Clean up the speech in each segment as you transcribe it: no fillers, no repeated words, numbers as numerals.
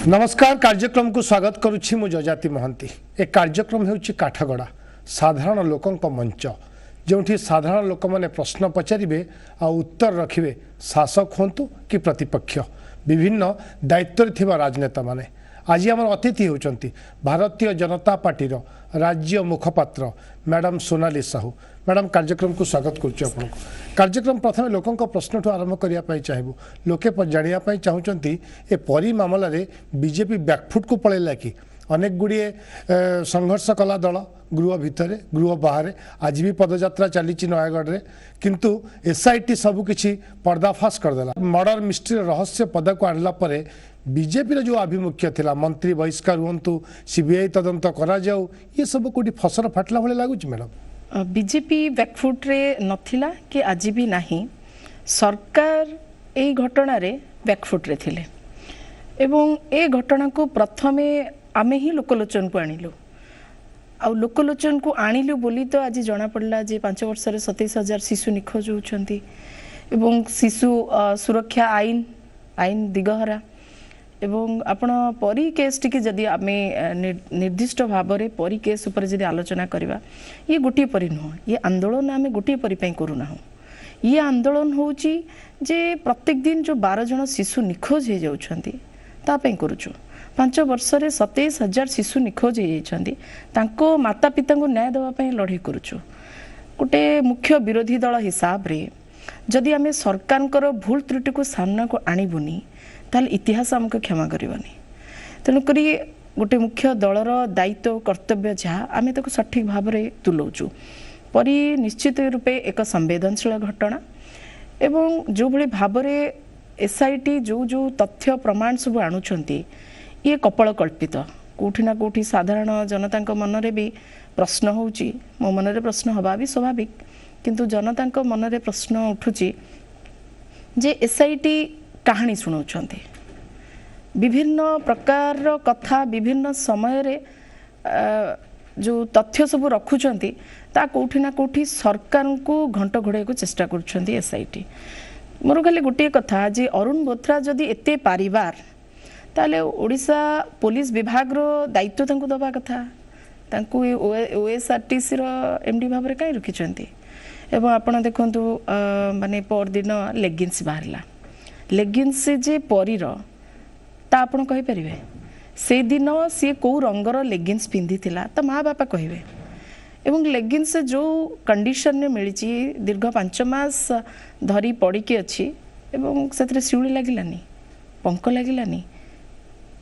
नमस्कार कार्यक्रम को स्वागत करुच्ची मु जजाति महंती। ए कार्यक्रम हेउची काठगड़ा साधारण लोकंक मंच जो साधारण लोक मैंने प्रश्न पचारे आ उत्तर रखिए शासक होंतु कि प्रतिपक्ष विभिन्न दायित्व थिबा राजनेता माने। आज आम अतिथि होउचंती भारतीय जनता पार्टी राज्य मुखपात्र मैडम सोनाली साहू। मैडम कार्यक्रम को स्वागत करुच्ची आपन कार्यक्रम प्रथम लोकों प्रश्न ठू आरंभ करने चाहबू लोके जानापी चाहूँगी ए परी मामलें बीजेपी बैकफुट को पलैला कि अनेक गुड़िए संघर्ष कला दल गृह भितर गृह बाहर आज भी पदयात्रा चली नयगढ़ में किंतु एसआईटी सबकि पर्दाफाश करदेला। मर्डर मिस्ट्री रहस्य पद को आणला परे बीजेपी जो आभिमुख्य थिला मंत्री बहिष्कार हूँ सीबीआई तदंत करा जाऊ ये सब कोटी फसल फाटला भाई लगुच मैडम। बीजेपी बैकफुट रे नथिला कि आज भी नहीं सरकार ए घटना रे बैकफुट रे थिले एवं ए घटना को प्रथमे आमे ही लोकलोचन को आनिलु आ लोकलोचन को आनिलु बोली तो आज जना पड़ला जे 5 वर्ष रे 27,000 शिशु निखोज होउछंती एवं शिशु सुरक्षा आईन दिगहरा एवं आपण परी केस टी जदि आमे निर्दिष्ट भाव में परी केस उपर जदि आलोचना करवा ये गोटे परी नुह ये आंदोलन आमे गोटे परी पई करूना हो ये आंदोलन होउची जे प्रत्येक दिन जो 12 जन शिशु निखोज हो जाउछंती ता पई करूछु 5 वर्ष रे 27,000 शिशु निखोज हो जाइछंती तांको माता पिता को न्याय देवा पई लड़ाई करूछु। गोटे मुख्य विरोधी दल हिसाब रे जदि आमे सरकार भूल त्रुटि को सामना को आनिबुनी ताल इतिहास आमको क्षमा करनी तेणुक गोटे मुख्य दलर दायित्व कर्तव्य जहाँ आम ताको सठिक भाव में तुलाऊँ परी निश्चित रूपे एक संवेदनशील घटना एवं जो भली भाव में एसआईटी जो जो तथ्य प्रमाण सब आणुछंती ये कपल कल्पित कोठी ना कोठी साधारण जनता मनरे भी प्रश्न होउची मो मनरे प्रश्न हवा भी स्वाभाविक किंतु जनता मनरे प्रश्न उठुची जे एसआईटी कहानी शुणाउछंती विभिन्न प्रकार कथा विभिन्न समय रे जो तथ्य सब रखुछंती ता कोठी ना कोठी सरकार को घंट घोड़े को चेष्टा करुछंती एसआईटी। मोर खाली गोटे कथा जे अरुण बोथरा जदि एते परिवार ताले ओडिशा पुलिस विभाग रो दायित्व तांको दबा कथा तांको ओएसआरटीसी रो एमडी भाव रे काई रखिछंती एवं आपण देखंतु माने पर दिन लेगिंस बाहरला लेगिंस जे परीर ता आपण कहि परिबे से दिन सी को रंगर लेगिंस पिंधि थिला त माँ बापा कहिबे एवं लेगिंस जो कंडीशन ने मिली दीर्घ 5 मास धरी पड़ी की अच्छी एवं से शिउली लगिलानी पंख लगिलानी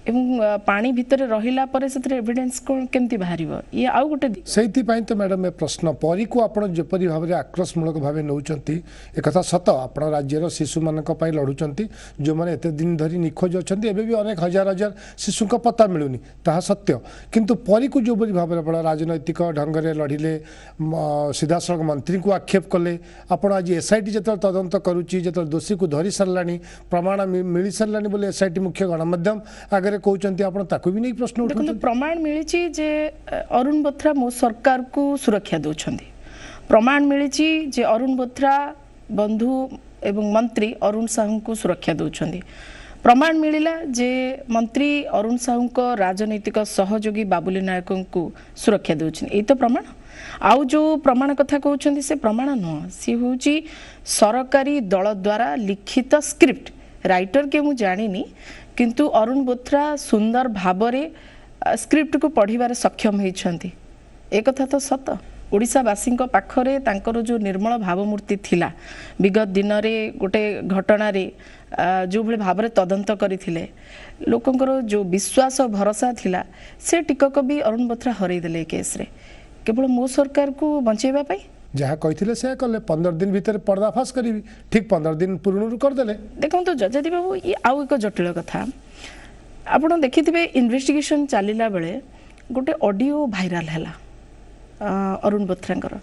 एवं पानी भितर रहिला परे से एविडेंस केमती बाहर ये आउ गोटे से तो मैडम ए प्रश्न परी को आप जपरी भाव में आक्रोशमूलक भाव नौकरी एक सत आप राज्यर शिशु मान लड़ुंट जो मैंने एत दिन धरी निखोज अच्छा एवं भी अनेक हजार हजार शिशु पता मिलूनी ता सत्य किंतु परी को जो भाव में राजनैतिक ढंग से लड़िले सीधा सड़क मंत्री को आक्षेप कले आप आज एसआईटी जो तदंत करुच्ची जो दोषी को धरी सारा प्रमाण मिल सारा बोले एसआईटी मुख्य गणमाध्यम आगे कहते आप भी नहीं प्रश्न देखो प्रमाण मिली जे अरुण बोथरा मो सरकार को सुरक्षा दौरान प्रमाण मिली जे अरुण बोथरा बंधु एवं मंत्री अरुण साहू को सुरक्षा दौरान प्रमाण मिला जे मंत्री अरुण साहू को राजनैतिक सहयोगी बाबुली नायक को सुरक्षा दौरान यही तो प्रमाण आउ जो प्रमाण कथा कहते से प्रमाण नुह सी हूँ सरकारी दल द्वारा लिखित स्क्रिप्ट राइटर के मुझे जानी किंतु अरुण बोथरा सुंदर भावरे स्क्रिप्ट को पढ़िबार सक्षम होइछंती एक कथा तो सत ओडिशावासी पाखरे तांकर जो निर्मल भावमूर्ति थिला विगत दिन रे गोटे घटना रे जो भले भाव में तदंत करथिले लोकंकर जो विश्वास और भरोसा थिला से टिकक भी अरुण बोथरा हरई देले केस रे केवल मो सरकार को बंचेबा पई जहाँ कही से कले 15 दिन भीतर पर्दाफाश करी ठीक 15 दिन पूर्व करदे देखो तो जजाति बाबू ये आउ एक जटिल कथा आप देखिथे इन्वेस्टिगेशन चलला बेले गोटे ऑडियो वायरल है अरुण बोथरा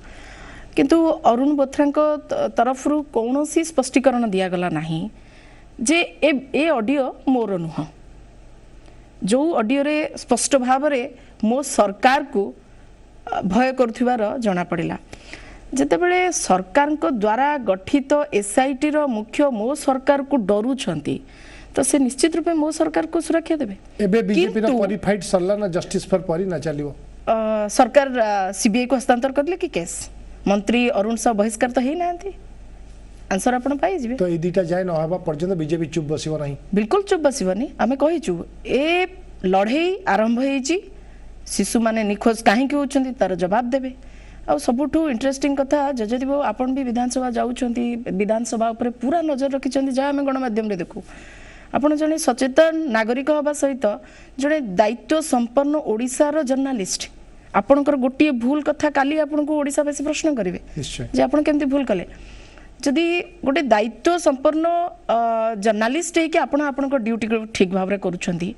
किंतु अरुण बोथरा तरफ कौन स्पष्टीकरण दिगला ना जे ए ऑडियो मोर नुह जो ऑडियो रे स्पष्ट भाव में मो सरकार को भय कर जना पड़ा जितेबले सरकार द्वारा गठित एसआईटी रो मुख्य मो सरकार को डरुछंती तो से निश्चित रूपे मो सरकार को सुरक्षा देबे। एबे बीजेपी रा किंतु- परिफाइट सरला ना जस्टिस फॉर परी ना चलिवो सरकार सीबीआई को हस्तांतर करले कि केस मंत्री अरुण साहु बहिष्कार तो ही नांती आंसर आपण पाई जिवे। तो ए दीटा जाय न हवा पर्यंत बीजेपी चुप बसिबो नहीं। बिल्कुल चुप बसबनी आम कहीचु ए लड़ई आरंभ होईची शिशु माने निखोज कहीं होउछंती तार जवाब देबे। आ सबुठू इंटरेस्टिंग कथा जजदीप आपण भी विधानसभा जाउछंती विधानसभा ऊपर पूरा नजर रखिछंती जहाँ आम गणमाध्यम रे देखू आपण जने सचेतन नागरिक हवा सहित जने दायित्व संपन्न ओडिशार जर्नालिस्ट आपणकर गोटे भूल कथा काली आपण को ओडिशावासी प्रश्न करेंगे निश्चय जे आपण केमती भूल कले जदि गोटे दायित्व संपन्न जर्नालिस्ट है कि आपण ड्यूटी को ठीक भाव में करुछंती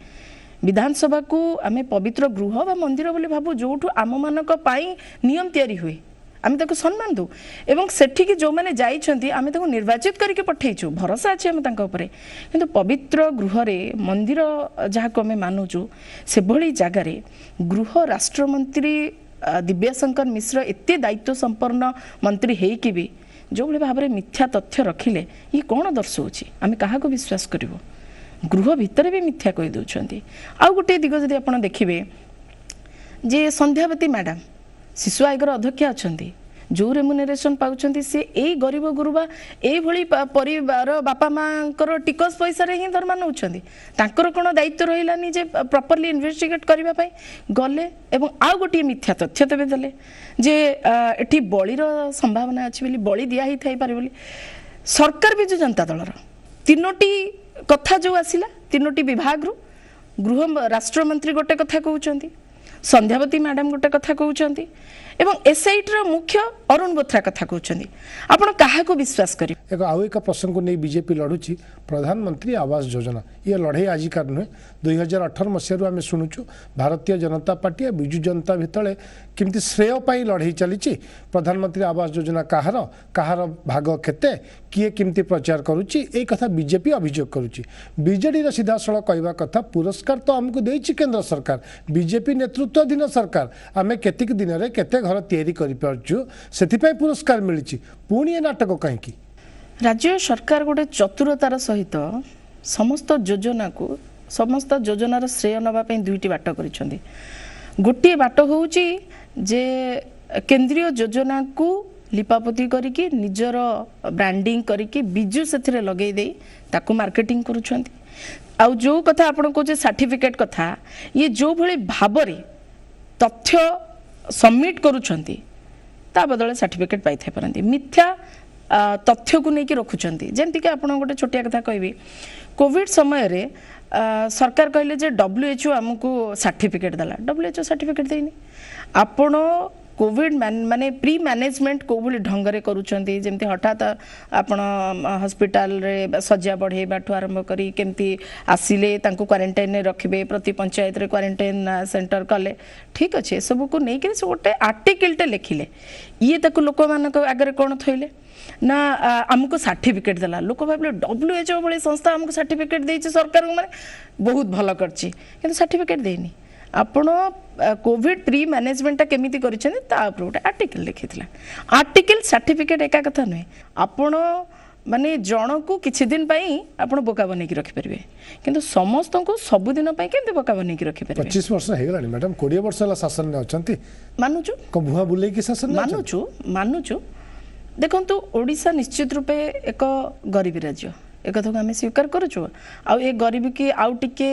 विधानसभा को आम पवित्र गृह बा मंदिर बोली भाबू जो आम मानक पाई नियम तैयारी हुए आम ताको सम्मान दो एवं सेठी जो मैंने जाइछंती आम ताको निर्वाचित करके पठेइछु भरोसा अछि आम तांका ऊपर किंतु पवित्र गृह रे मंदिर जहाँ को आम मानुचु से भली जगार गृह राष्ट्रमंत्री दिव्याशंकर मिश्र एते दायित्व संपन्न मंत्री हेकि भी जो भाई भाव में मिथ्या तथ्य रखिले ये कौन दर्शाऊँ आम क्या विश्वास करूँ गृह भितर भी मिथ्या कही दौरान आउ गोटे दिग जदि आप देखिए जे संध्यावती मैडम शिशु आयोगर अध्यक्ष अच्छा जो रेमुनेरेशन पाउछंती से ए गरीब गुरुबा ए भली परिवार बापा माँ टिकस पैसा रे ही दरमा नौछंती तांकर कोन दायित्व रहिलानी जे प्रॉपर्ली इन्वेस्टिगेट करबा पई गले एवं आउ गोटे मिथ्या तथ्य तबे देले जे एठी बळीर संभावना अछि बोली बळी दिया ही थाई पारे बोली सरकार भी जो जनता दलर तीनोटी कथा जो आसिला तीनोटी विभाग रु गृह राष्ट्रमंत्री गोटे कथा कहउछंती संध्यावती मैडम गोटे कथा कहउछंती एवं एसआईटी मुख्य अरुण बोथरा कथा कहउछंती आपण काहा को विश्वास करी एक आउ एक प्रसंग को नहीं बीजेपी लड़ुची प्रधानमंत्री आवास योजना ये लड़ाई आजिकार नुहे 2018 मसीह आम शुणुचु भारतीय जनता पार्टी विजु जनता भितर किमती श्रेय पाई लड़ाई चली प्रधानमंत्री आवास योजना कहार भाग केते किए किमती प्रचार करुच्ची एक कथा बीजेपी अभियोग करुच्ची बीजेडी सीधा सड़क कहवा कथा पुरस्कार तो आमको देइछि केंद्र सरकार बीजेपी नेतृत्वाधीन सरकार आम केतिक दिन में केते घर तैयारी करिपारछु सेथिपई पुरस्कार मिलिछि पुणी ए नाटक कहीं राज्य सरकार गोटे चतुरतार सहित समस्त योजना को समस्त योजनार श्रेय नवाई दुईटी बाट कर गोटे बाट हूँ जे केंद्रीय योजना को लिपापोती करिकी निजर ब्रांडिंग करिकी बिजु से लगे दे ताकू मार्केटिंग करुछंती आउ जो कथा आपण को सर्टिफिकेट कथा ये जो भली भाबरे तथ्य सबमिट करुछंती ता बदले सर्टिफिकेट पाई थाई परंती मिथ्या तथ्य को लेकिन रखुचंती जेमती कि आपण गोटे छोटिया कथा कहबी कोविड समय रे सरकार कहले जे WHO हमको सर्टिफिकेट दला WHO सर्टिफिकेट देनी आपण कोविड माने प्री मैनेजमेंट को भली ढंग रे करूचंती जेमती हठात आपण हॉस्पिटल रे सज्जा बढ़ेबाठू आरंभ करी केमती आसिले तांको क्वारंटाइन ने रखिबे प्रति पंचायत रे क्वारंटाइन सेंटर कले ठीक अच्छे सब को नहीं कि गोटे आर्टिकलटे लिखिले ये ताको लोक मानक आगे कौन थइले ना आमको सर्टिफिकेट देला लोक भाबले WHO भली संस्था आमको सर्टिफिकेट देछि सरकार माने बहुत भल करछि किंतु सर्टिफिकेट देनी आपण कोविड प्री मैनेजमेंट केमिति करिसेन ता ऊपर गोटे आर्टिकल लिखिथिला आर्टिकल सर्टिफिकेट एका कथा नुहे आपण माने जण को किछि दिन पई आपण बोका बनै कि रखि परिबे किंतु समस्त को सब दिन पई केमति बोका बनै कि रखि परिबे 25 वर्ष हे गलानी मैडम 20 वर्ष ला शासन ने अछंती मानुचु को भुआ बुले की शासन मानुचु देखंतु ओडिशा निश्चित रूपे एक गरीबी राज्य एक कथा आम स्वीकार करुचु आउ ए गरीबी की आउ टिके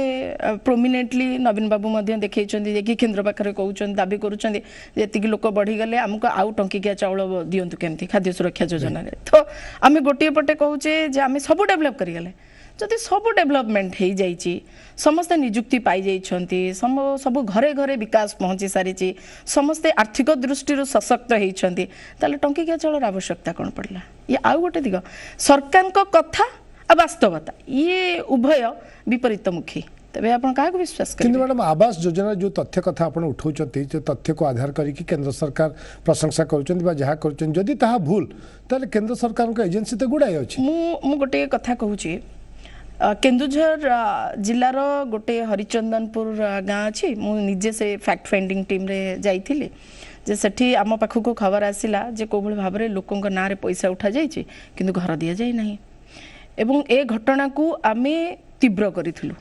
प्रोमिनेंटली नवीन बाबू मध्य देखैछन्ती कि केंद्र पाखरे कहउछन दाबी करूछन्ती जेतिकी लोक बढ़ी गले हमको आउ टंकिकिया चाउल दियंतु केमती खाद्य सुरक्षा योजना रे तो आम गोटे पटे कहूचे जे आम सब डेवलप करी गले जदि सब डेवलपमेंट हो जाइए समस्ते निजुक्ति पाई जाइछन्ती सब घरे घरे विकास पहुँची सारी समस्ते आर्थिक दृष्टि सशक्त होती ताले टंकिकिया चाउल आवश्यकता कौन पड़ला ये आउ गोटे दिग सरकार कथा आ वास्तवता ये उभय विपरीतमुखी तबे आपण काहे को विश्वास करिवे मैडम आवास योजना जो तथ्य कथा आपण उठाउछन्ती जो तथ्य को आधार करिकी केंद्र सरकार प्रशंसा करूछन्ती बा जहा करूछन जदि ताहा भूल ताले केंद्र सरकार को एजेंसी तो गुडाय अछि मु गोटे कथा कहूची केन्दुझर जिलार गोटे हरिचंदनपुर गाँ अच्छी मुझे से फैक्ट फाइंडिंग टीम रे जाइथिली जे सेठी आम पाखक खबर आसिला जे को भाव में लोकों ना रे पैसा उठा जाइए किंतु घर दि जाए नहीं एवं ए घटना को आमे तीव्र करिथिलु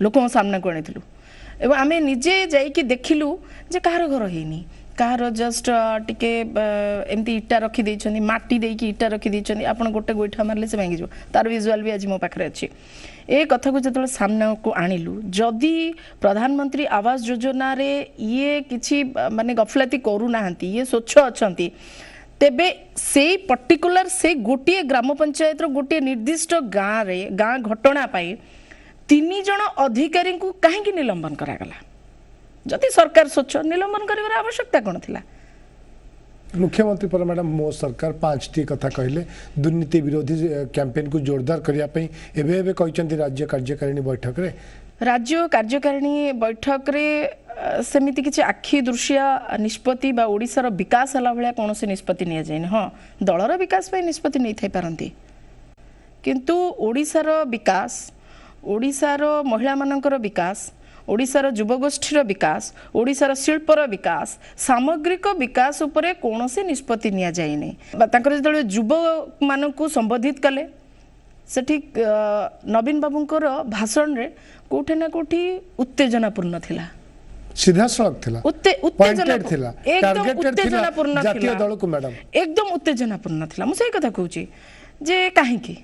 लोक सामना को आनिथिलु एवं आमे निजे जाइकी देखिलु जे कहार घर हेनी कहार जस्ट टिके एमती इटा रखी देइछनी माटी देकी इटा रखी देइछनी आपण गोटे गोइठा मारले से भांगी जो तार विजुअल भी आज मो पाखरे अछि ए कथा को जतले सामना को आनिलु जदि प्रधानमंत्री आवास योजना रे ये किछि माने गफलती करू नाहंती ये स्वच्छ अछंती तेबे से पर्टिकुलर से गोटे ग्राम पंचायत रो गोटे निर्दिष्ट गाँ घटना पाई 3 जन अधिकारी को काहेकि निलंबन करागला जदि सरकार स्वच्छ निलंबन करिवार आवश्यकता कोन थिला मुख्यमंत्री पर मैडम मो सरकार 5टी कथा कहले दुर्नीति विरोधी कैंपेन को जोरदार करिया पई एबे कहचंती राज्य कार्यकारिणी बैठक रे राज्य कार्यकारिणी बैठक रे सेमिति किछि आखि दृश्य निष्पत्ति बा ओडिसा रो विकास हला भलिया कोनोसी निष्पत्ति निया जायनि हां दलर विकास पई निष्पत्ति नै थाई पारंती किंतु ओडिसा रो विकास ओडिसा रो महिला मानकर विकास ओडिसा रो युवगोष्ठीर विकास ओडिसा रो शिल्पर विकास सामग्रिक विकास उपरे कोनोसी निष्पत्ति निया जायनि तांकर जतले युवक मानकु संबोधित कले सेठी नवीन बाबूंकर भाषण रे कोठे ना कोठी उत्तेजनापूर्ण थिला सीधा सड़क थिला उत्तेजनापूर्ण एकदम उत्तेजनापूर्ण जातीय दल को मैडम एकदम उत्तेजनापूर्ण थिला मु सही कथा कहूची जे काहेकि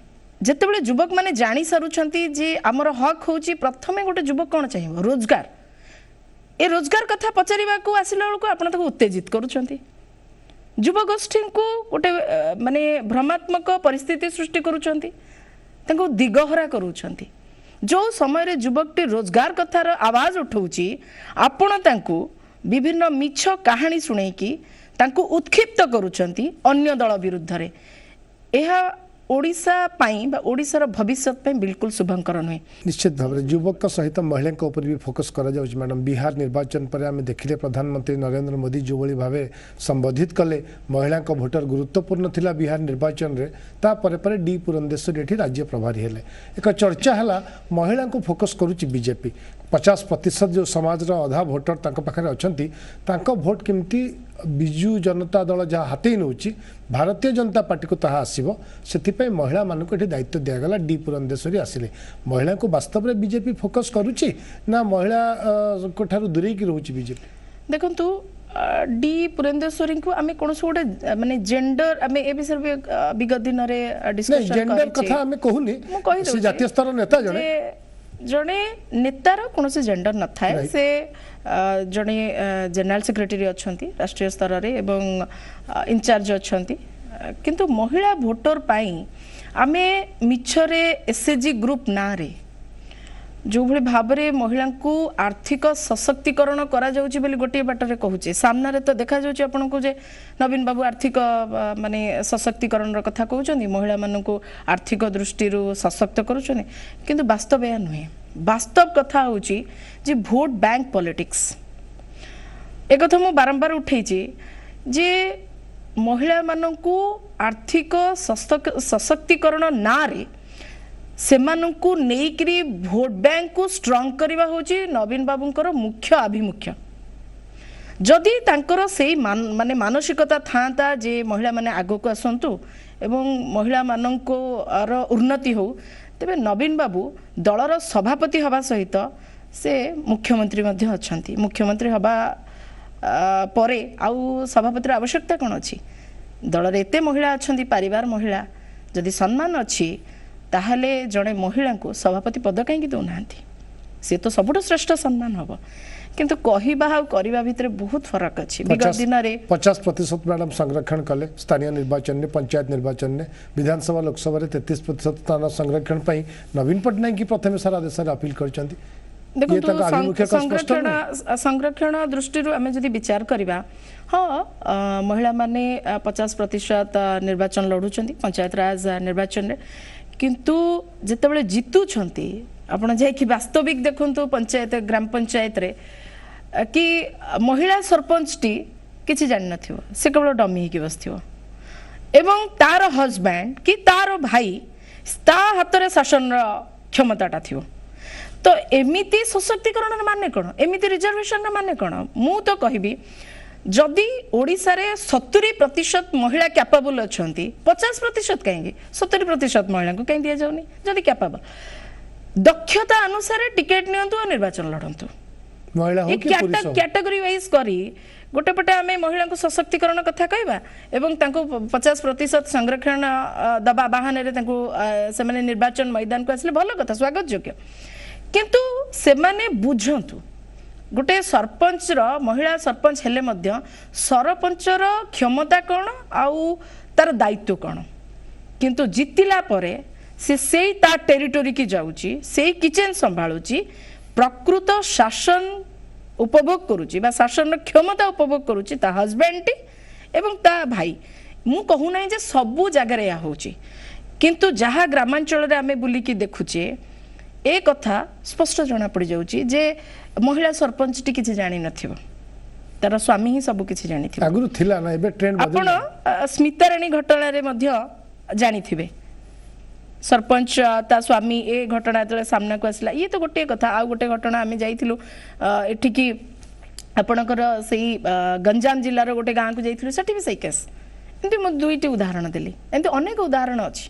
जेतेबेले युवक माने जानी सारुछंती जे हमर हक होची प्रथमे गोटे युवक कोन चाहिबो रोजगार ए रोजगार कथा पचारिबा को आसिला को आपण तको उत्तेजित करूछंती युवगोष्ठी को गोटे माने भ्रमात्मक परिस्थिति सृष्टि करूछंती तांको दिगहरा करूछंती जो समय रे युवकटी रोजगार कथार आवाज उठाउची आपण तांको विभिन्न मिछ कहानी सुनेकी तांको उत्क्षिप्त करूछंती अन्य दल विरुद्ध रे एहा ओडिशा पाई बा ओडिसा भविष्यत पाई बिल्कुल शुभंकर नुहे निश्चित भाव युवक सहित महिला उपर भी फोकस करा जाउछि मैडम बिहार निर्वाचन पर आम देखिले प्रधानमंत्री नरेंद्र मोदी जो भली भावे संबोधित कले महिला भोटर गुरुत्वपूर्ण थिला बिहार निर्वाचन रे ता परे परे डी पुरंदेश्वरी एठी राज्य प्रभारी हेले एक चर्चा हला महिला को फोकस करूछि बीजेपी 50% जो समाज अधा भोटर तांको पाखरे अछंती तांको भोट केमती बिजू जनता दल जहाँ हाथी नौ भारतीय जनता पार्टी को ताहा आसीबो सेथिपई महिला मानक एठी दायित्व दियागला डी पुरंदेश्वरी आसिले महिला को वास्तव में बीजेपी फोकस करूची ना महिला को ठारू दूरे की रहउची बीजेपी देखंतु डी पुरंदेश्वरी को आमे कोनस गोटे माने जेंडर आमे ए विषय विगत दिन रे डिस्कशन करिछि जेंडर कथा आमे कहूनी से जातीय स्तर नेता जणे नेतार कोनोसी जेंडर न थाए से जणे जनरल सेक्रेटरी अछंती राष्ट्रीय स्तर रे एवं इंचार्ज अछंती किंतु महिला भोटर पाई आमे मिछरे एसएजी ग्रुप ना रे जो भली भाबरे महिला को आर्थिक सशक्तिकरण करा जाउची बोली गोटे बाटरे कहूचे सामना रे तो देखा जाउची आपन को जे नवीन बाबू आर्थिक माने सशक्तिकरण र कथा कहउचंदी महिला मानन को आर्थिक दृष्टि रो सशक्त करूचनी किंतु वास्तव या नुहे वास्तव कथा होची जे वोट बैंक पॉलिटिक्स एक कथा मु बारंबार उठैची जे महिला मानन को आर्थिक सशक्तिकरण ना रे सेमानंकु नेइकरी वोट बैंक को स्ट्रांग करबा होची नवीन बाबूंकर मुख्य आभिमुख्य जदि तांकर सेई माने मानसिकता थांता जे महिला माने आगो को आसंतु एवं महिला माननको उन्नति हो तेबे नवीन बाबू दलर सभापति हवा सहित से मुख्यमंत्री मध्य अछंती मुख्यमंत्री हवा परे आउ सभापतिर आवश्यकता कोन अछि दलर एते महिला अछंती परिवार महिला जदि सम्मान अछि ताहले जड़े महिला को सभापति पद कहीं दौना सी तो सबुठ श्रेष्ठ सम्मान हम किंतु कहवा करवा भितर बहुत फरक अच्छी विगत दिन में 50% मैडम संरक्षण कले स्थानीय निर्वाचन में पंचायत निर्वाचन में विधानसभा लोकसभा 33% स्थान संरक्षण पर नवीन पट्टनायक की प्रथम सारा देश में अपील कर संरक्षण दृष्टि आम जदि विचार करवा हाँ महिला माने 50% निर्वाचन लड़ुंट पंचायत राज निर्वाचन में किंतु जितेबाला जीतुंट आपड़ जाकि वास्तविक देखु पंचायत ग्राम पंचायत रे कि महिला सरपंच टी किसी जान न से केवल डमी हो बस एवं तार हजबैंड कि तार भाई ता हाथ में शासन क्षमताटा थी तो एमिति सशक्तिकरण माने कौन एमिति रिजर्वेशन माने कौन मु तो कहबी जदि ओडिशा रे 70% महिला कैपेबल अछंती 50% कहीं 70% महिला को कहीं दिया जाउनी जदि कैपेबल दक्षता अनुसार टिकेट नियंतु और निर्वाचन लड़ंतु महिला हो कि पुरुष हो कैटेगरी वाइज करी गोटे पटे आमे महिला को सशक्तिकरण कथा कहबा एवं तांको 50% संरक्षण दबा बाहन रे तांको से माने निर्वाचन मैदान को आसले भलो कथा स्वागत योग्य किंतु से माने बुझंतु गोटे सरपंच रो महिला सरपंच हेले मध्य सरपंच रो क्षमता कोन आउ तार दायित्व कोन किंतु जितिला परे से ता टेरिटोरी की जाउची से किचन संभाळुची प्रकृत शासन उपभोग करुची बा शासन क्षमता उपभोग करुची ता हस्बैंड टी एवं ता भाई मु कहू नाही जे सबु जगह रे या होची किंतु जहा ग्रामांचल रे आमे बुली की देखुचे ए कथा स्पष्ट जना पड़ जाउची जे महिला सरपंच टी किछि जानि नथिबो तार स्वामी ही सब किछि जानि थिबो आगुरु थिला ना एबे ट्रेंड बदल आपण स्मिता रानी घटना रे मध्य जानि थिबे सरपंच ता स्वामी ए घटना जले सामना को आसला ये तो गोटे कथा आ गोटे घटना आमे जाइथिलु एठी की आपणकर सेही गंजाम जिल्ला रो गोटे गां को जाइथिलु सेठी भी सही केस एंती म दुईटी उदाहरण देली एंती अनेक उदाहरण अछि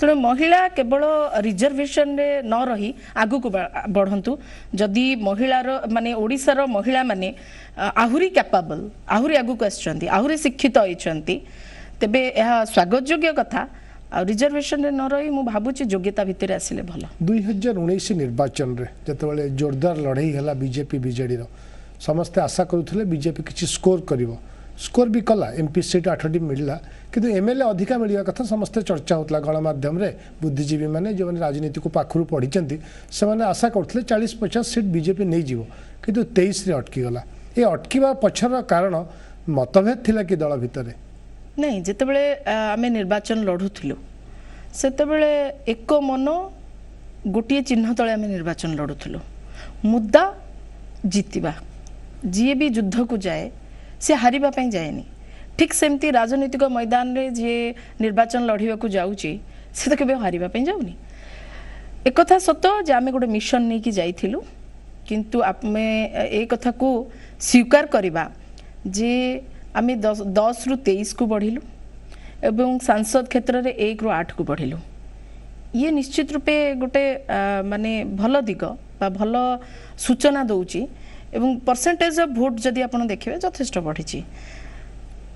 तेणु महिला केवल रिजर्वेशन रे न रही आगु को बढ़ंतु जदि महिला रो माने ओडिसा रो महिला माने आहुरी कैपेबल आहुरी आगु को आछंती आहुरी शिक्षित होइछंती तेबे यह स्वागत योग्य कथा आ रिजर्वेशन रे न रही मु भाबुची योग्यता भितर आसिले भलो 2019 निर्वाचन रे जतबेले जोरदार लड़ाई हला बीजेपी बीजेडी रो समस्ते आशा करूथिले बीजेपी किछि स्कोर करिवो स्कोर भी कला एमपी सीट 8टी मिलला किंतु एमएलए अधिका मिलिया कथा समस्ते चर्चा होतला गणमाध्यम रे बुद्धिजीवी माने जो राजनीति को पाखरु पढ़िचंती से माने आशा करथिले 40-50 सीट बीजेपी नै जीवो किंतु 23 रे अटकी गला ए अटकीबा पछर कारण मतभेद थिला कि दल भितरे नहीं जितेबले आमे निर्वाचन लड़ुथिलु सेतेबले एक मन गोटे चिन्ह तले आमे निर्वाचन लड़ुथिलु मुद्दा जीतिबा जी भी युद्ध को जाए से हारिबा पई जाएनी ठीक सेमती राजनीतिक मैदान रे जे निर्वाचन लड़िबा को जाउची से तो केबे हारिबा पई जाउनी एक कथा सत जे आमे गोटे मिशन नै कि जाइथिलु किंतु आमे ए कथा को स्वीकार करिबा जे आमे 10 रु 23 को बढ़िलु एवं सांसद क्षेत्र रे 1 रु 8 को बढ़िलु ये निश्चित रूपे गोटे माने भलो दिग बा भलो सूचना दउची एवं परसेंटेज ऑफ वोट जदि आपण देखिबे यथेष्ट बढ़िची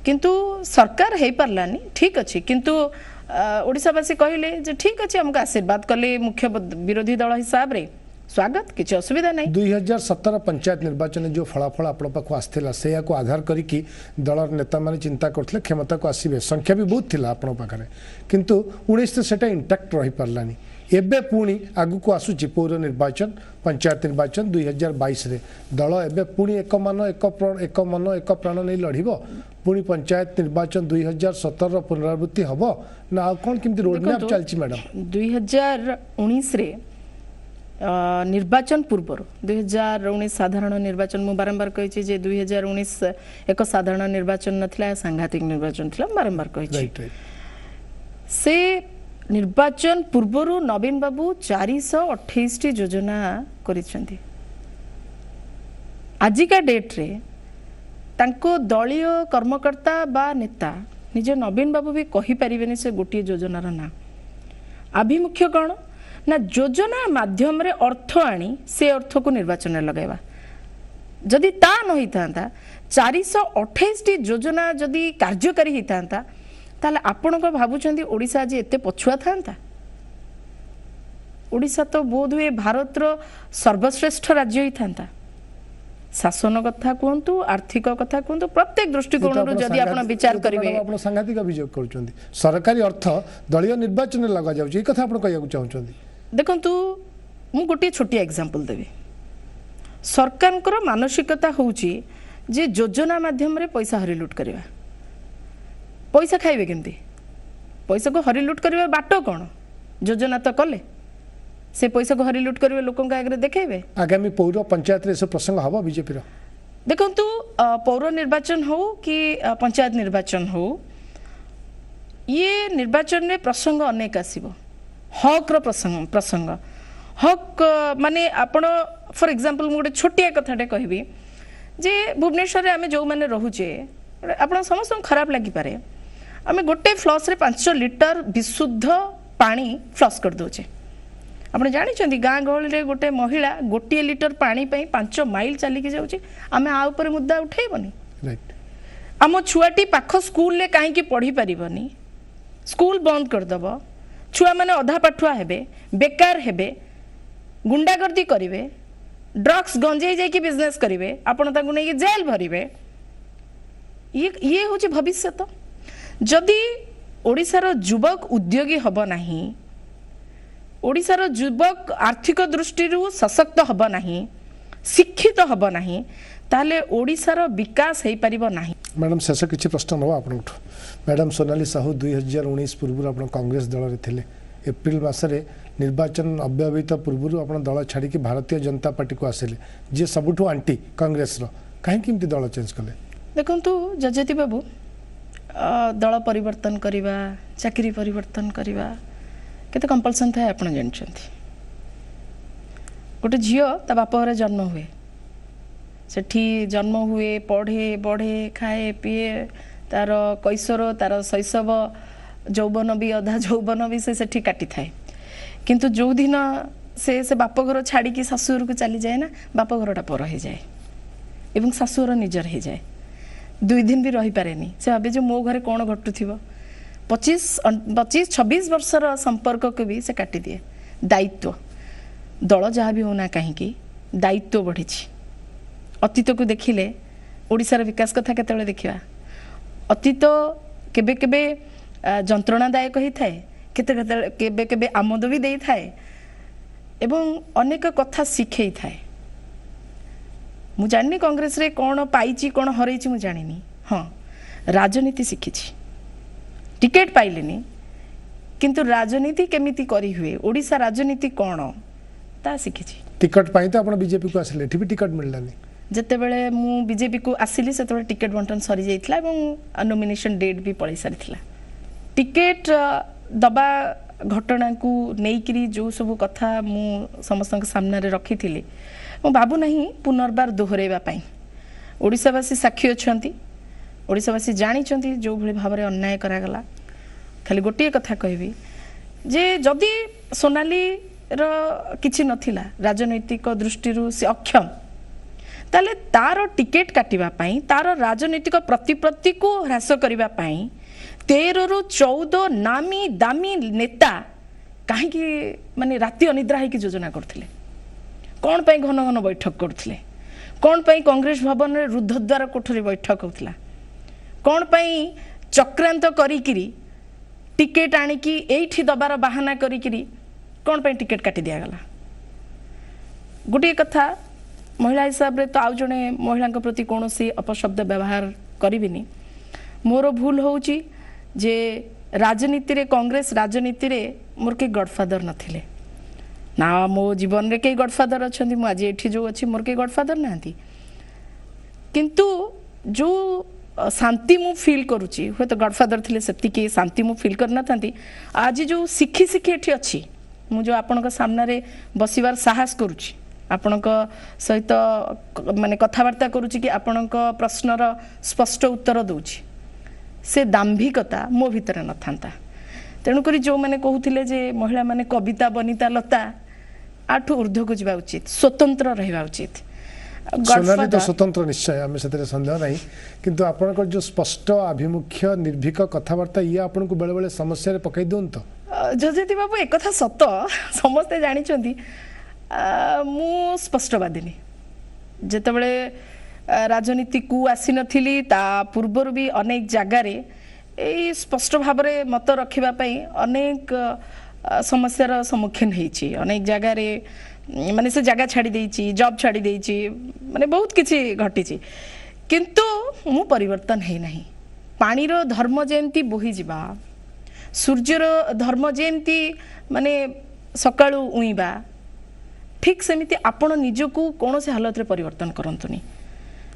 किंतु सरकार हे पारलानी ठीक अछि किंतु ओडिसावासी कहले जे ठीक अछि हमका आशीर्वाद कले मुख्य विरोधी दल हिसाब रे स्वागत किछि असुविधा नहीं 2017 पंचायत निर्वाचन जो फलाफल आपण पाखु आस्थिला से को आधार करिकी दलर नेता माने चिंता करथले क्षमता को आसीबे संख्या भी बहुत थिला आपण पाखरे किंतु 19 सेटा इंटैक्ट रही पारलानी एबे पुणी आगु को आसुची पौर निर्वाचन पंचायत निर्वाचन 2022 रे दल एबे पुणी एक मन एक प्राण नहीं लड़िबो पुणी पंचायत निर्वाचन 2017 पुनरावृत्ति हबो ना कोन किमती रोड मैप चलची मैडम 2019 रे निर्वाचन पूर्व 2019 साधारण निर्वाचन मु बारंबार कहिछि जे 2019 एक साधारण निर्वाचन नथिला सांघातिक निर्वाचन थिला बारंबार कहिछि से निर्वाचन पूर्व नवीन बाबू 428 टी योजना करिसेंती आजिका डेट रे तांको दलीय कर्मकर्ता बा नेता निजे नवीन बाबू भी कहि परिबेनी से गोटी योजनार ना आभिमुख्य कौन ना योजना माध्यम रे अर्थ आनी से अर्थ को निर्वाचन में लगाइबा जदि ता न होता 428 टी योजना जदि कार्यकारी होता ताले आपण को भाबुचंदी ओडिसा आज एते पछुआ था ओडिसा तो बोध हुए भारत रो सर्वश्रेष्ठ राज्य ही था शासन कथा कहतु आर्थिक कथा कहतु प्रत्येक दृष्टिकोण जदि आपण विचार करिवे आपण सांघातिक अभियोग करूचंदी सरकारी अर्थ दलीय निर्वाचन में लगा जाउची ई कथा आपण कहया चाहउचंदी देखंतु मु गोटे छोटी एग्जांपल देबी सरकार को मानसिकता होउची जे योजना माध्यम रे पैसा हरिलुट करबा पैसा खाइबे केमती पैसा को हरिलुट करबा बाटो कोन योजना तो कले से पैसा को हरिलुट करबे लोकन का आगे देखेबे आगामी पौर पंचायत रे से प्रसंग हबो बीजेपी रो देखंतु पौर निर्वाचन हो कि पंचायत निर्वाचन हो ये निर्वाचन रे प्रसंग अनेक आसीबो हक रो प्रसंग हक माने आपण फॉर एग्जांपल मु गोटे छोटिया कथाटे कहबी जे भुवनेश्वर आम जो मैंने रोचे आप समस्त खराब लगिपारे आम गोटे फ्लस रे 5 लिटर विशुद्ध पानी फ्लस कर दौचे आप जानते गाँ गहली गोटे महिला गोटे लिटर पानी 5 माइल चलिकी जाऊँगी आम आ उपर मुद्दा उठेबनी आम छुआटी पाख स्कूल ले कहीं पढ़ी पारबनी स्कूल बंद करदेव छुआ मैंने अधा पाठुआ हेबे बेकार हेबे गुंडागर्दी करेंगे ड्रग्स गंजेई जाकि बिजनेस करेंगे आपण ताकू नहीं जेल भरवे ये हूँ भविष्य जदि ओडिशार युवक उद्योगी हब नाही ओडिशार युवक आर्थिक दृष्टि सशक्त हब नाही शिक्षित हब नाही ताले ओडिशार विकास हो पारिबो नाही। मैडम शेष किसी प्रश्न नवा आपन मैडम सोनाली साहू 2019 पूर्व आप कांग्रेस दल में थे एप्रिल मसरे निर्वाचन अव्यवहित पूर्व आप दल छाड़ी भारतीय जनता पार्टी को आसिले जी सबुठु आंटी कांग्रेस कहीं दल चेंज कले देखु जजती बाबू दल परिवर्तन करवा चाकरी परिवर्तन करवा केते कंपलसन था आप जानते गोटे झील ता बाप घर जन्म हुए सेठी जन्म हुए पढ़े बढ़े खाए पीए तार कैशोर तार शैशव यौवन भी अधा यौवन भी से सेठी काटी थाए किंतु जो दिन से बाप घर छाड़ी शाशुर को चली जाए ना बाप घरटा पर हो जाए एवं शाशुर निजर हो जाए 2 दिन भी रही पारे से भावे जो मो घरे कौन घटुथिबो 25-26 वर्षर संपर्क को भी से काटी दिए दायित्व दल जहाँ भी होना कहीं दायित्व बढ़ी अतीत को देखिले ओडिशार विकास कथा केतेबेले देखिबा अतीत केबे केबे जंत्रणादायक होता है केबे केबे आमोद भी देई थाए एवं अनेक कथा शिखई थाए मु जानी कांग्रेस रे कौन पाइची कौन हरैची मु जानिनी हाँ राजनीति शिखिची टिकेट पाइलेनी किंतु राजनीति केमिति करी हुए ओडिशा राजनीति कौन ता शिखिची टिकट पाई तो आपण बीजेपी को आसिले एठी भी टिकट मिललानी जितेबले मु बीजेपी को आसिली से टिकेट बंटन सरी जाइथिला एवं नॉमिनेशन डेट भी पड़े सारी टिकेट दबा घटना को नेइकरी जो सब कथा मु समस्त सामने रखी थी मु भाबू नहीं पुनर्बार दोहरेबा पाई ओडिशावासी साक्षी अच्छी ओडिशावासी जानी जो भली भाव में अन्याय करागला खाली गोटे कथा कहबी जे जदि सोनाली किछि नथिला राजनैतिक दृष्टि से अक्षम ताले तार टिकेट काटिबा पाई तार राजनैतिक प्रतिपत्ति को ह्रास करिबा पाई 13 रु 14 नामी दामी नेता कहीं माने राति अनिद्रा है योजना करथिले कौन पाई घन घन बैठक करथिले कौन पाई कांग्रेस भवन में रुद्धद्वार कोठरी बैठक होता कौन पाई चक्रांत करिकिरी टिकेट आनिकी एठी दबार बाहाना करिकिरी कौन पाई टिकेट काटी दियागला गोटे कथा महिला हिसाब रे तो आउ जने महिला प्रति कौन सी अपशब्द व्यवहार करिबिनी मोर भूल होउची जे राजनीति रे कांग्रेस राजनीति रे मोर के गॉडफादर नथिले ना मो जीवन रे के गॉडफादर अछंती मु आज एठी जो अछि मोर के गॉडफादर नांती किंतु जो शांति मु फील करूची हो तो गॉडफादर थिले सेति के शांति मु फील करना थांती आज जो सिखी सिखी एठी अछि मु जो आपनका सामने रे बसिवार साहस करूची आपनक सहित माने कथावार्ता करूची कि आपनक प्रश्नर स्पष्ट उत्तर दउची से दाम्भिकता मो भितर न थांता तेणुकरी जो मैंने कहते जे महिला माने कविता बनिता लता आठू ऊर्ध्व को जावा उचित स्वतंत्र रहिबा उचित सोनाली तो स्वतंत्र निश्चय आम से सन्देह नहीं किंतु आपनकर जो स्पष्ट आभिमुख्य निर्भीक कथावार्ता ये आपन को बेले बेले समस्या रे पकई दोन तो जजती बाबू एक कथा सत समस्ते जानिछंती मु स्पष्टवादिनी जेतेबेले राजनीति को आसी नथिली ता पूर्वर भी अनेक जगार स्पष्ट भाव में मत रखिबा पई अनेक समस्यार सम्मुखीन होईची अनेक जगार माने से जगह छाड़ी देईची जॉब छाड़ी देईची माने बहुत किछि घटिची किंतु मु परिवर्तन है नहीं पानी रो धर्म जेंती बोही जिबा सूर्यर धर्म जेंती माने सकाळू उइबा ठीक सेमिति आपण निजको कौन से हालत रे परिवर्तन करंतुनी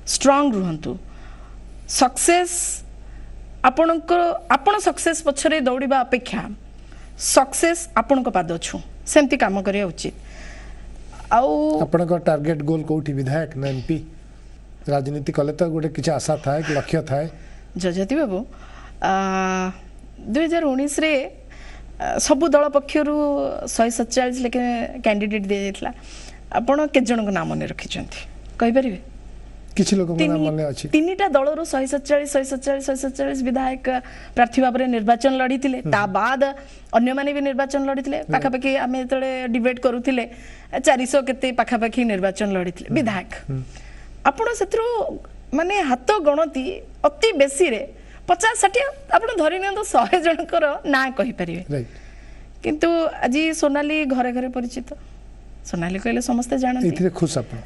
स्ट्रांग रुहंतु सक्सेस आपण सक्सेस पछरे दौड़िबा अपेक्षा सक्सेस आपण को पाद छु सेमति काम करिया उचित आउ आपण को टारगेट गोल कोठी विधायक ना एमपी राजनीति कले तो गोटे किसी आशा थाए लक्ष्य थाए जजाति बाबू 2019 रे सबु दल पक्षर 147 लेकिन कैंडिडेट दि जाइतला आपण के जन को नाम ने रखिछंती कहि परिबे किछि लोक मन अछि तीनटा दलरो 147 विधायक प्रार्थी भाव निर्वाचन लड़ी ता बाद अन्य माने भी निर्वाचन लड़ी पाखापाखि आम जो डिबेट करूले 400 केते पाखापाखि निर्वाचन लड़ी विधायक आपण से माने हाथ गणती अति बेसी रे 50-60 आपण धरि नियंतो 100 जनकर ना कहि परिबे किंतु आज सोनाली घरे घरे परिचित सोनाली कहले समस्त जानती इथिरे खुश आपण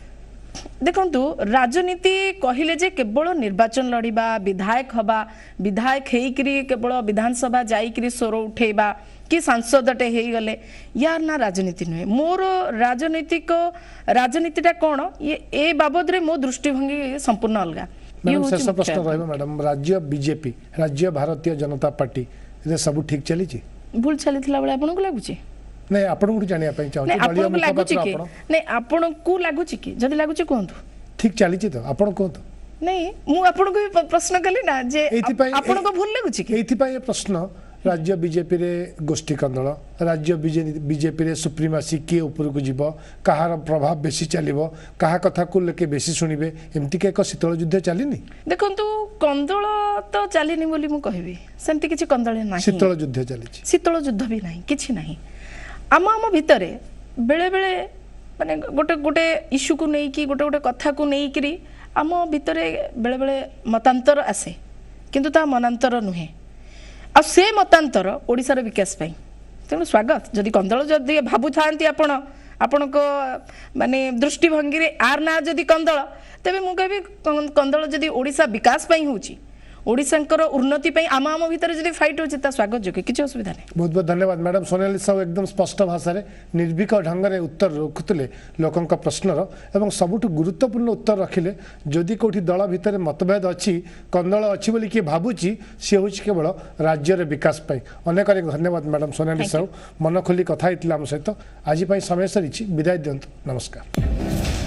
देखंतु राजनीति कहले जे केवल निर्वाचन लड़ीबा विधायक हबा विधायक हेकरी केवल विधानसभा जाईकरी स्वर उठेबा कि सांसदटे हे गले यार ना राजनीति नुहे मोर राजनीतिटा कौन ये ए बाबद रे मो दृष्टिभंगी संपूर्ण अलगा मैडम शेष प्रश्न रहबो मैडम राज्य बीजेपी राज्य भारतीय जनता पार्टी रे सब ठीक चली छी भूल चलीथिला बळे आपन को लागुची नहीं आपण को जानिया पई चाहू दलियों मुखपात्र आपण नहीं आपण को लागुची कि जदी लागुची कोंतु ठीक चली छी तो आपण कोंतु नहीं मु आपण को प्रश्न कली ना जे आपण को भूल लागुची कि एथि पई प्रश्न राज्य बीजेपी रे गोष्ठी कंदल राज्य बीजेपी रे सुप्रीमासी के ऊपर को जीव कहार प्रभाव बेसी चलिबो कहा कथा को लेके बेसी सुनिबे एमती के एक शीतल युद्ध चलिनी देखंतु कंदल तो चलिनी बोली मु कहबी सेमती किछि कंदल नाही शीतल युद्ध चली शीतल युद्ध भी नाही किछि नाही आम भितर बेले बेले माने गोटे गोटे इश्यू को नहीं कि गोटे गोटे कथा को नहीं करी आम भितर बेले बेले मतांतर आसे किंतु ता मनांतर नुहे आ से मतांतर ओडिशार विकास पाई तेणु स्वागत जदि कंदल जदि भाबु थांती आपण को माने दृष्टिभंगी रे आर ना जदि कंदल तेबे मु कहबी कंदल जदि ओडिशा विकास पाई होची ओडिशांकर उन्नति पई आम भितर जदि फाइट होची ता स्वागत जोग्य किछि असुविधा नहीं बहुत बहुत धन्यवाद मैडम सोनाली साहू एकदम स्पष्ट भाषा रे निर्भीक ढंग रे उत्तर रखुतले लोकंक प्रश्नर एवं सबुठ गुरुत्वपूर्ण उत्तर रखिले जदि कोठी दल भितर मतभेद अछि कंदल अछि बोली कि भाबुची से होछि केवल राज्य रे विकास पई अनेक अनेक धन्यवाद मैडम सोनाली साहू मन खोली कथा हितला हम सहित आज पई समय सरीछि विदाय दियंतु नमस्कार।